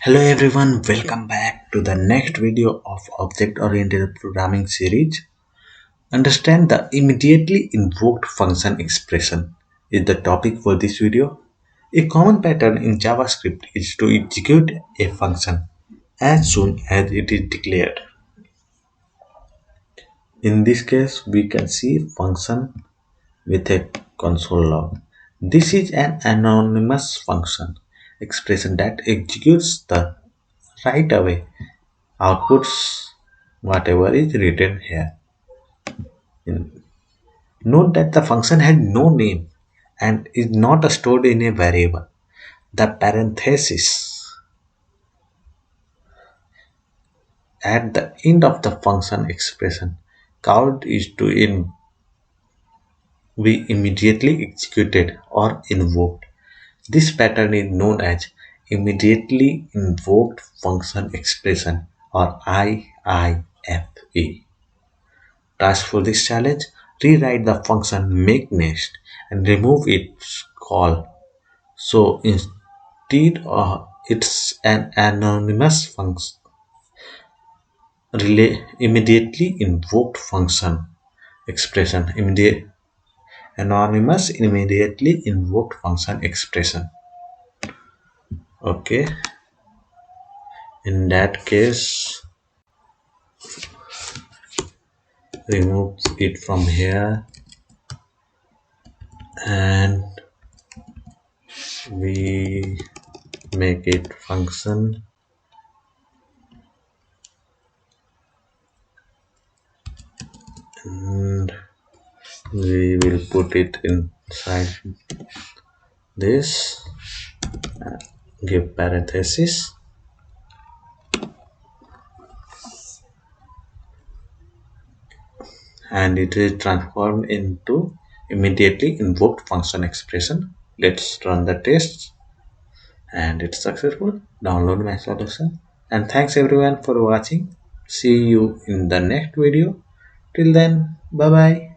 Hello everyone, welcome back to the next video of object-oriented programming series. Understand the immediately invoked function expression is the topic for this video. A common pattern in JavaScript is to execute a function as soon as it is declared. In this case, we can see function with a console log. This is an anonymous function expression that executes the right away outputs whatever is written here. Note that the function had no name and is not stored in a variable. The parenthesis at the end of the function expression called is to be immediately executed or invoked. This pattern is known as immediately invoked function expression or IIFE. Task for this challenge: rewrite the function make next and remove its call. So instead it's an anonymous function immediately invoked function expression anonymous immediately invoked function expression. Okay, in that case remove it from here and we make it function and we will put it inside this, give parenthesis, and it is transformed into immediately invoked function expression. Let's run the tests and it's successful. Download my solution, and thanks everyone for watching. See you in the next video. Till then, bye bye.